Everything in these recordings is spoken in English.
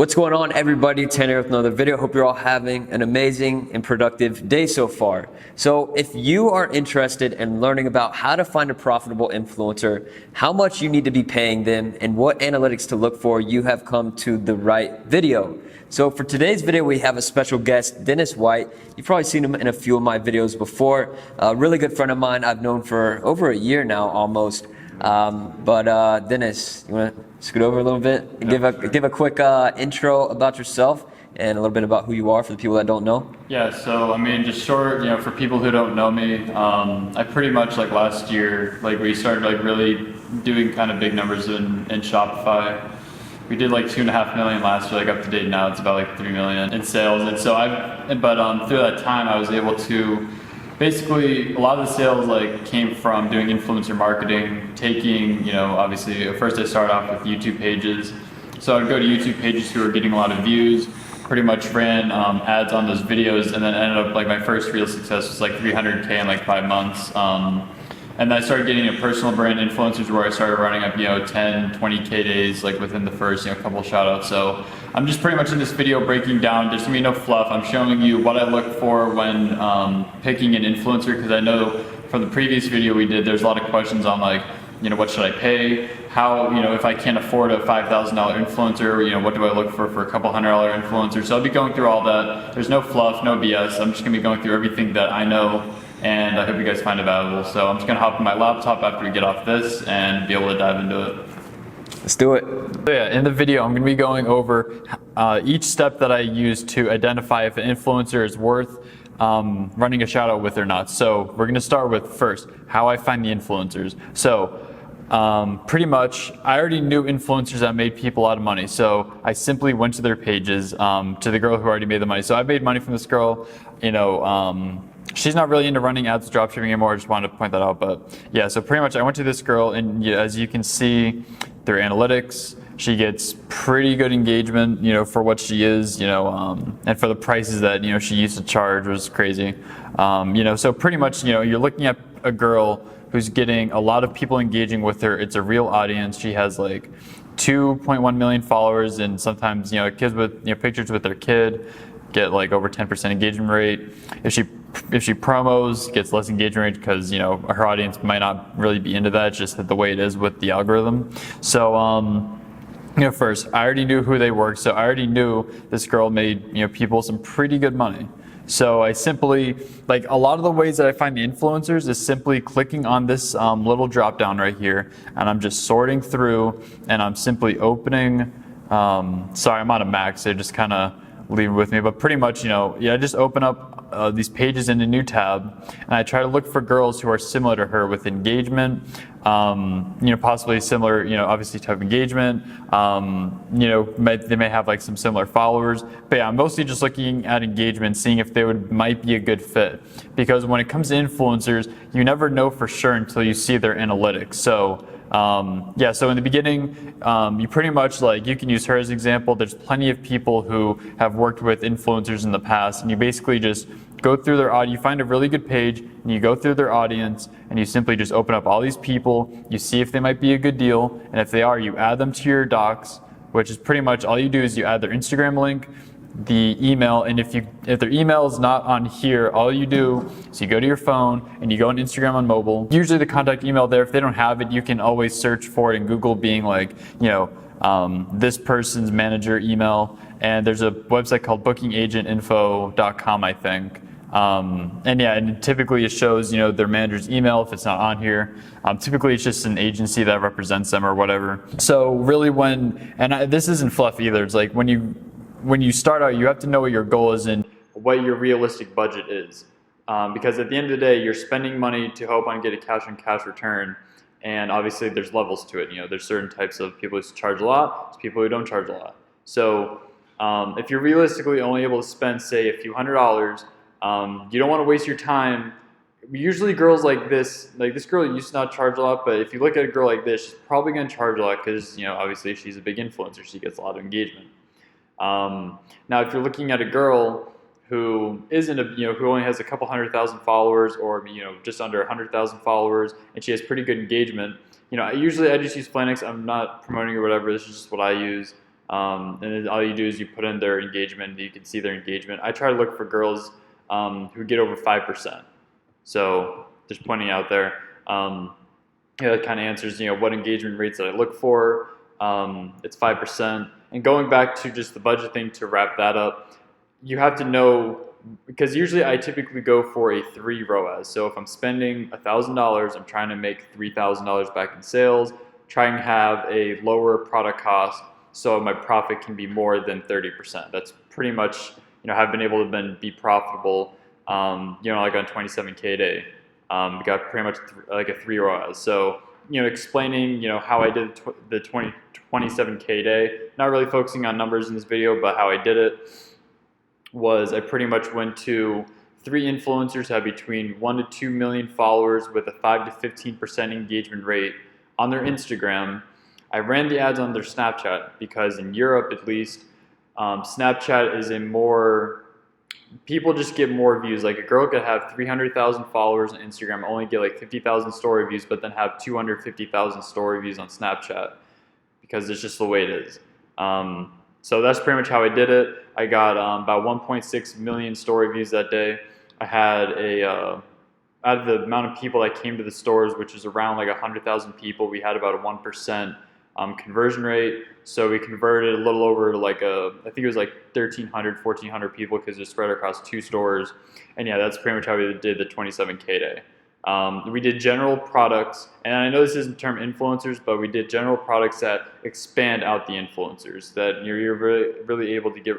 What's going on, everybody? Tanner with another video. Hope you're all having an amazing and productive day so far. So if you are interested in learning about how to find a profitable influencer, how much you need to be paying them, and what analytics to look for, you have come to the right video. So for today's video, we have a special guest, Dennis White. You've probably seen him in a few of my videos before. A really good friend of mine I've known for over a year now, almost. Dennis, you want to scoot over a little bit and give a quick intro about yourself and a little bit about who you are for the people that don't know? Yeah, so I mean, just short, for people who don't know me, I pretty much last year, we started really doing kind of big numbers in Shopify. We did 2.5 million last year, up to date now it's about 3 million in sales. And so through that time I was able to basically, a lot of the sales came from doing influencer marketing, taking, obviously at first I started off with YouTube pages. So I'd go to YouTube pages who were getting a lot of views, pretty much ran ads on those videos, and then ended up my first real success was 300K in 5 months. And then I started getting a personal brand influencers where I started running up, 10, 20K days, within the first, couple shout outs. So I'm just pretty much in this video breaking down, just no fluff. I'm showing you what I look for when picking an influencer, because I know from the previous video we did, there's a lot of questions on what should I pay? How, if I can't afford a $5,000 influencer, what do I look for a couple $100 influencer? So I'll be going through all that. There's no fluff, no BS. I'm just gonna be going through everything that I know, and I hope you guys find it valuable. So I'm just gonna hop on my laptop after we get off this and be able to dive into it. Let's do it. So yeah, in the video, I'm gonna be going over each step that I use to identify if an influencer is worth running a shout out with or not. So we're gonna start with first, how I find the influencers. So pretty much, I already knew influencers that made people a lot of money. So I simply went to their pages, to the girl who already made the money. So I made money from this girl, she's not really into running ads, dropshipping anymore. I just wanted to point that out. But yeah, so pretty much I went to this girl, and as you can see, their analytics, she gets pretty good engagement, for what she is, and for the prices that, she used to charge was crazy. So pretty much, you're looking at a girl who's getting a lot of people engaging with her. It's a real audience. She has 2.1 million followers, and sometimes, kids with, pictures with their kid get over 10% engagement rate. If she promos, gets less engagement rate because her audience might not really be into that. It's just the way it is with the algorithm. So first, I already knew who they were, so I already knew this girl made people some pretty good money. So I simply, a lot of the ways that I find the influencers is simply clicking on this little drop down right here, and I'm just sorting through, and I'm simply opening, sorry, I'm on a Mac, so just kind of leave it with me, but pretty much, I just open up these pages in a new tab, and I try to look for girls who are similar to her with engagement, possibly similar, obviously type of engagement, they may have some similar followers, but yeah, I'm mostly just looking at engagement, seeing if they might be a good fit, because when it comes to influencers, you never know for sure until you see their analytics. So so in the beginning, you pretty much you can use her as an example. There's plenty of people who have worked with influencers in the past, and you basically just go through their audience. You find a really good page, and you go through their audience, and you simply just open up all these people. You see if they might be a good deal, and if they are, you add them to your docs, which is pretty much all you do is you add their Instagram link, the email, and if their email is not on here, all you do is you go to your phone and you go on Instagram on mobile. Usually the contact email there, if they don't have it, you can always search for it in Google, being this person's manager email, and there's a website called bookingagentinfo.com, I think. And typically it shows, their manager's email if it's not on here. Typically it's just an agency that represents them or whatever. So really this isn't fluff either. It's when you start out, you have to know what your goal is and what your realistic budget is. Because at the end of the day, you're spending money to hope on get a cash on cash return. And obviously there's levels to it. There's certain types of people who charge a lot, there's people who don't charge a lot. So if you're realistically only able to spend, say, a few $100s, you don't want to waste your time. Usually girls like this girl used to not charge a lot, but if you look at a girl like this, she's probably going to charge a lot because, obviously she's a big influencer. She gets a lot of engagement. Now, if you're looking at a girl who isn't who only has a couple 100,000 followers, or just under 100,000 followers, and she has pretty good engagement, usually I just use Planex. I'm not promoting or whatever. This is just what I use. And then all you do is you put in their engagement, and you can see their engagement. I try to look for girls who get over 5%. So just pointing out there, that kind of answers, what engagement rates that I look for. It's 5%. And going back to just the budget thing to wrap that up, you have to know, because usually I typically go for a 3 ROAS. So if I'm spending $1,000, I'm trying to make $3,000 back in sales, try and have a lower product cost so my profit can be more than 30%. That's pretty much, have been able to be profitable, like on 27K a day. We got pretty much like a 3 ROAS. So, explaining, how I did the 27K a day, not really focusing on numbers in this video, but how I did it was I pretty much went to 3 influencers who had between 1 to 2 million followers with a 5 to 15% engagement rate on their Instagram. I ran the ads on their Snapchat because in Europe, at least, Snapchat is people just get more views. Like a girl could have 300,000 followers on Instagram, only get like 50,000 story views, but then have 250,000 story views on Snapchat because it's just the way it is. So that's pretty much how I did it. I got about 1.6 million story views that day. I had out of the amount of people that came to the stores, which is around like 100,000 people, we had about a 1% conversion rate. So we converted a little over like I think it was like 1,300, 1,400 people because they're spread across 2 stores. And yeah, that's pretty much how we did the 27K day. We did general products, and I know this isn't term influencers, but we did general products that expand out the influencers, that you're really able to get,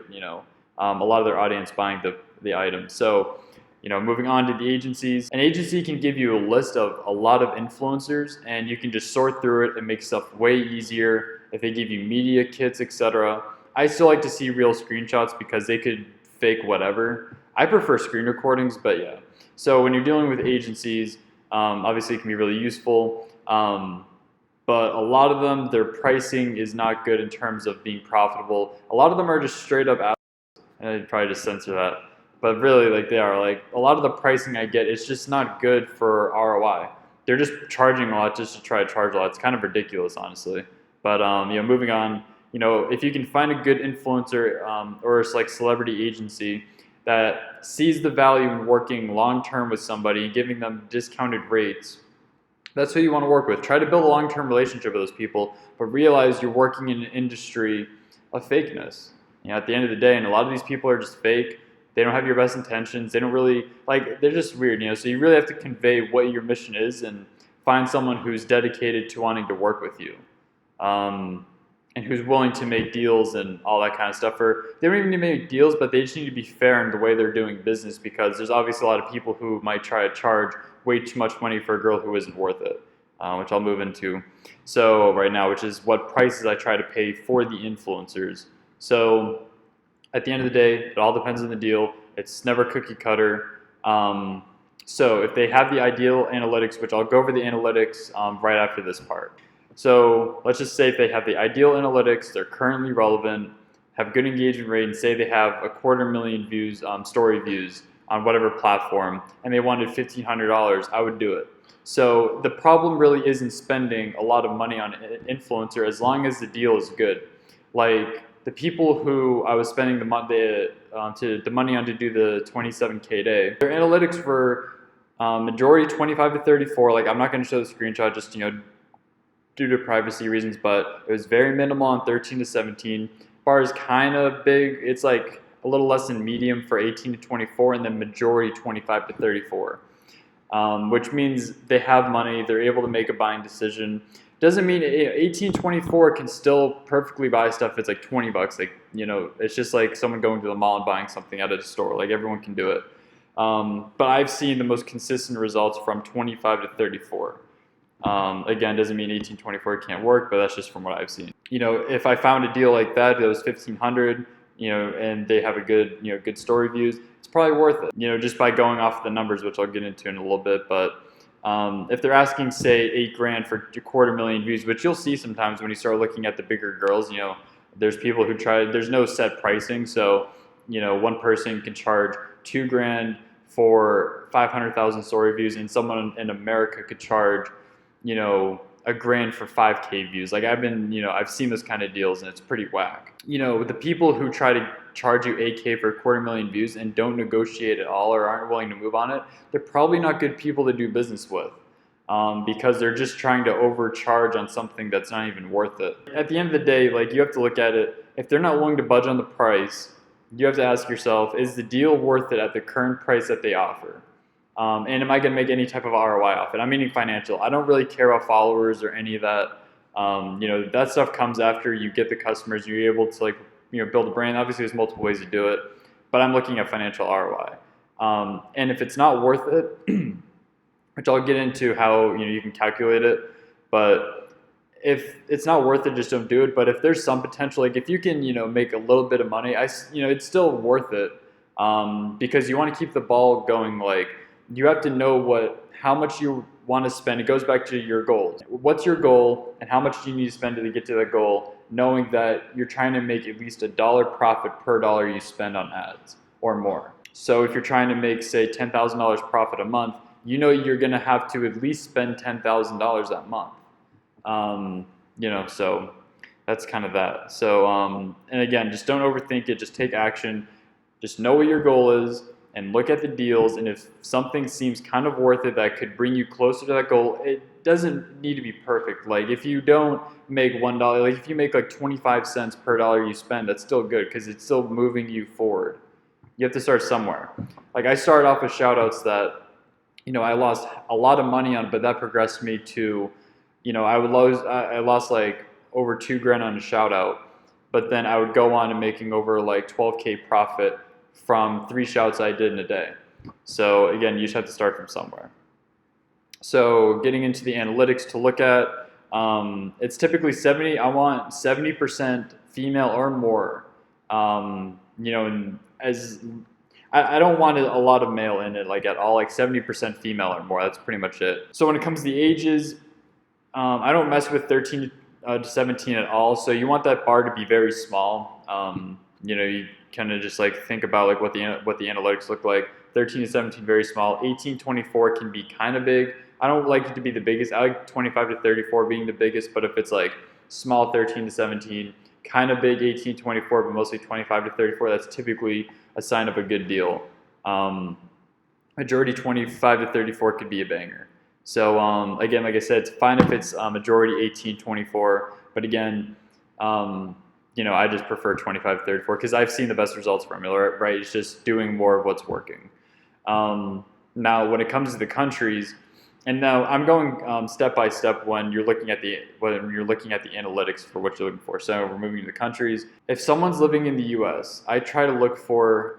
a lot of their audience buying the items. So, moving on to the agencies. An agency can give you a list of a lot of influencers, and you can just sort through it and make stuff way easier. If they give you media kits, etc. I still like to see real screenshots because they could fake whatever. I prefer screen recordings, but yeah. So when you're dealing with agencies, obviously it can be really useful, but a lot of them, their pricing is not good in terms of being profitable. A lot of them are just straight up ads, and I'd probably just censor that. But really, like they are, like a lot of the pricing I get, it's just not good for ROI. They're just charging a lot just to try to charge a lot. It's kind of ridiculous, honestly. But moving on, if you can find a good influencer or it's like celebrity agency that sees the value in working long-term with somebody, giving them discounted rates, that's who you want to work with. Try to build a long-term relationship with those people, but realize you're working in an industry of fakeness. At the end of the day, and a lot of these people are just fake. They don't have your best intentions. They don't really, they're just weird, so you really have to convey what your mission is and find someone who's dedicated to wanting to work with you. And who's willing to make deals and all that kind of stuff. They don't even need to make deals, but they just need to be fair in the way they're doing business, because there's obviously a lot of people who might try to charge way too much money for a girl who isn't worth it, which I'll move into right now, which is what prices I try to pay for the influencers. So at the end of the day, it all depends on the deal. It's never cookie cutter. So if they have the ideal analytics, which I'll go over the analytics right after this part. So let's just say if they have the ideal analytics, they're currently relevant, have good engagement rate, and say they have 250,000 views, story views on whatever platform, and they wanted $1,500, I would do it. So the problem really isn't spending a lot of money on an influencer as long as the deal is good. Like the people who I was spending the money on to do the 27K day, their analytics were majority 25 to 34. Like I'm not going to show the screenshot, just due to privacy reasons, but it was very minimal on 13 to 17. Bar is kind of big. It's like a little less than medium for 18 to 24, and then majority 25 to 34, which means they have money. They're able to make a buying decision. Doesn't mean 18 to 24 can still perfectly buy stuff. It's like 20 bucks. Like, it's just like someone going to the mall and buying something at a store. Like everyone can do it. But I've seen the most consistent results from 25 to 34. Again, doesn't mean 1824 can't work, but that's just from what I've seen. If I found a deal like that was 1,500, and they have a good, good story views, it's probably worth it. Just by going off the numbers, which I'll get into in a little bit. But if they're asking, say, $8,000 for 250,000 views, which you'll see sometimes when you start looking at the bigger girls, there's people who there's no set pricing, so one person can charge $2,000 for 500,000 story views, and someone in America could charge $1,000 for 5K views. Like I've seen those kind of deals and it's pretty whack. The people who try to charge you $8K for 250,000 views and don't negotiate at all or aren't willing to move on it, they're probably not good people to do business with. Because they're just trying to overcharge on something that's not even worth it. At the end of the day, like, you have to look at it. If they're not willing to budge on the price, you have to ask yourself, is the deal worth it at the current price that they offer? And am I going to make any type of ROI off it? I'm meaning financial. I don't really care about followers or any of that. That stuff comes after you get the customers. You're able to build a brand. Obviously, there's multiple ways to do it, but I'm looking at financial ROI. And if it's not worth it, which I'll get into how you can calculate it, but if it's not worth it, just don't do it. But if there's some potential, like if you can make a little bit of money, it's still worth it, because you want to keep the ball going. Like, you have to know how much you want to spend. It goes back to your goals. What's your goal, and how much do you need to spend to get to that goal, knowing that you're trying to make at least $1 profit per dollar you spend on ads or more. So if you're trying to make, say, $10,000 profit a month, you're going to have to at least spend $10,000 that month. So that's kind of that. So, and again, just don't overthink it. Just take action. Just know what your goal is and look at the deals. And if something seems kind of worth it that could bring you closer to that goal, it doesn't need to be perfect. Like, if you don't make $1, like if you make like 25 cents per dollar you spend, that's still good because it's still moving you forward. You have to start somewhere. Like, I started off with shout-outs that I lost a lot of money on, but that progressed me to, I lost like over $2,000 on a shout out, but then I would go on to making over like 12K profit from 3 shouts I did in a day. So again, you just have to start from somewhere. So getting into the analytics to look at, it's typically I want 70% female or more, and I don't want a lot of male in it, like at all, like 70% female or more. That's pretty much it. So when it comes to the ages, I don't mess with 13 to 17 at all. So you want that bar to be very small. You kind of just like think about like what the analytics look like. 13 to 17, very small. 18, 24 can be kind of big. I don't like it to be the biggest. I like 25 to 34 being the biggest, but if it's like small 13 to 17, kind of big 18, 24, but mostly 25 to 34, that's typically a sign of a good deal. Majority 25 to 34 could be a banger. So again, like I said, it's fine if it's majority 18, 24, but again, I just prefer 25 to 34 because I've seen the best results from it, right? It's just doing more of what's working. Now, when it comes to the countries, and now I'm going step by step when you're looking at the analytics for what you're looking for. So we're moving to the countries. If someone's living in the U.S., I try to look for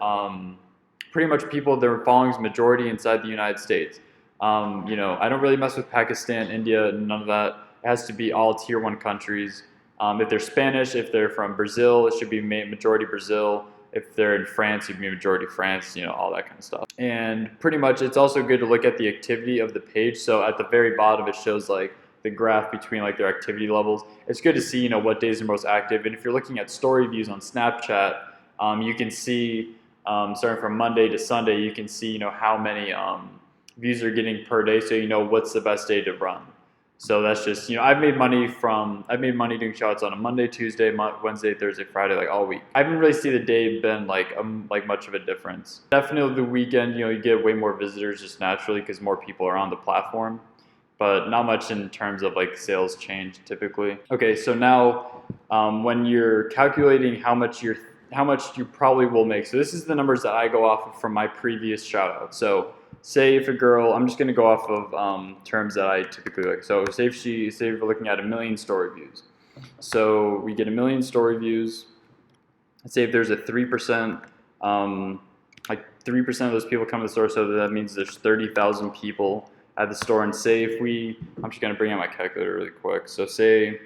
pretty much people their following's majority inside the United States. I don't really mess with Pakistan, India, none of that. It has to be all tier 1 countries. If they're Spanish, if they're from Brazil, it should be majority Brazil. If they're in France, it should be majority France, all that kind of stuff. And pretty much it's also good to look at the activity of the page. So at the very bottom, it shows like the graph between like their activity levels. It's good to see, what days are most active. And if you're looking at story views on Snapchat, you can see, starting from Monday to Sunday, you can see, how many views are getting per day. So what's the best day to run. So that's just, I've made money doing shoutouts on a Monday, Tuesday, Wednesday, Thursday, Friday, like all week. I haven't really seen the day been like much of a difference. Definitely the weekend, you get way more visitors just naturally because more people are on the platform, but not much in terms of like sales change typically. Okay, so now when you're calculating how much you probably will make. So this is the numbers that I go off of from my previous shoutout. So say if a girl, I'm just going to go off of terms that I typically like. So say if we're looking at 1 million story views. So we get 1 million story views. Let's say if there's a 3%, like 3% of those people come to the store, so that means there's 30,000 people at the store. And say if I'm just going to bring out my calculator really quick. So say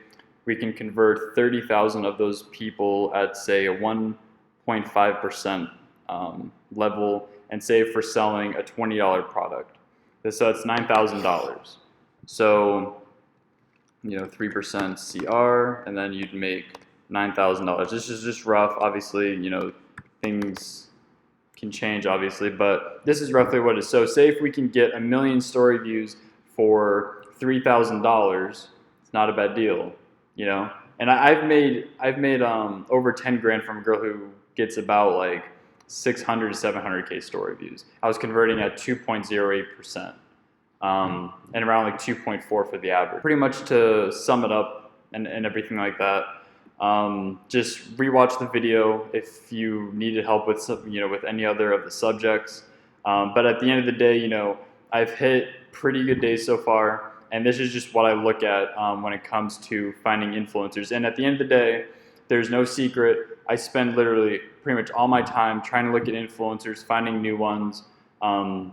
we can convert 30,000 of those people at say a 1.5% level, and say if we're selling a $20 product. So that's $9,000. So, 3% CR, and then you'd make $9,000. This is just rough. Obviously, things can change, obviously, but this is roughly what it is. So say if we can get 1 million story views for $3,000, It's not a bad deal, you know. And I've made over 10 grand from a girl who gets about like 600 to 700K story views. I was converting at 2.08%, and around like 2.4 for the average. Pretty much to sum it up and everything like that. Just rewatch the video if you needed help with with any other of the subjects. But at the end of the day, I've hit pretty good days so far, and this is just what I look at when it comes to finding influencers. And at the end of the day, there's no secret. I spend literally pretty much all my time trying to look at influencers, finding new ones, and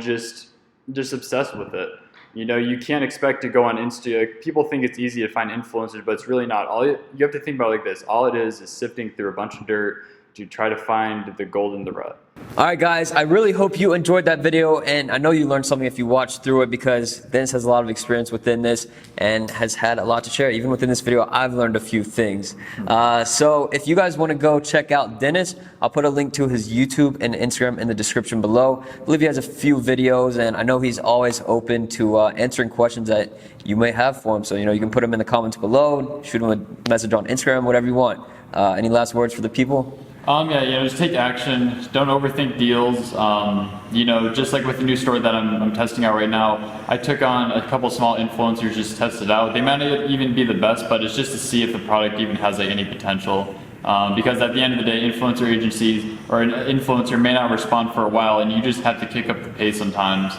just obsessed with it. You can't expect to go on Insta. Like, people think it's easy to find influencers, but it's really not. You have to think about it like this. All it is sifting through a bunch of dirt to try to find the gold in the rut. All right, guys, I really hope you enjoyed that video, and I know you learned something if you watched through it, because Dennis has a lot of experience within this and has had a lot to share. Even within this video, I've learned a few things. So if you guys want to go check out Dennis, I'll put a link to his YouTube and Instagram in the description below. I believe he has a few videos, and I know he's always open to answering questions that you may have for him. So, you can put them in the comments below, shoot him a message on Instagram, whatever you want. Any last words for the people? Just take action. Don't overthink deals. Just like with the new store that I'm testing out right now, I took on a couple small influencers just to test it out. They might not even be the best, but it's just to see if the product even has any potential. Because at the end of the day, influencer agencies or an influencer may not respond for a while, and you just have to kick up the pace sometimes.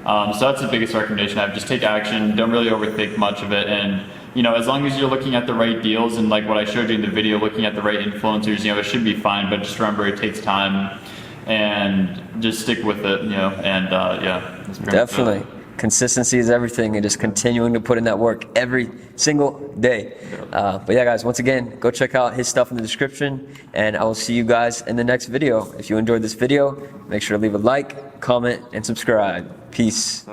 So that's the biggest recommendation I have. Just take action. Don't really overthink much of it, and as long as you're looking at the right deals and like what I showed you in the video, looking at the right influencers, it should be fine. But just remember, it takes time, and just stick with it. That's pretty Definitely. much it. Consistency is everything, and just continuing to put in that work every single day. But yeah, guys, once again, go check out his stuff in the description, and I will see you guys in the next video. If you enjoyed this video, make sure to leave a like, comment, and subscribe. Peace.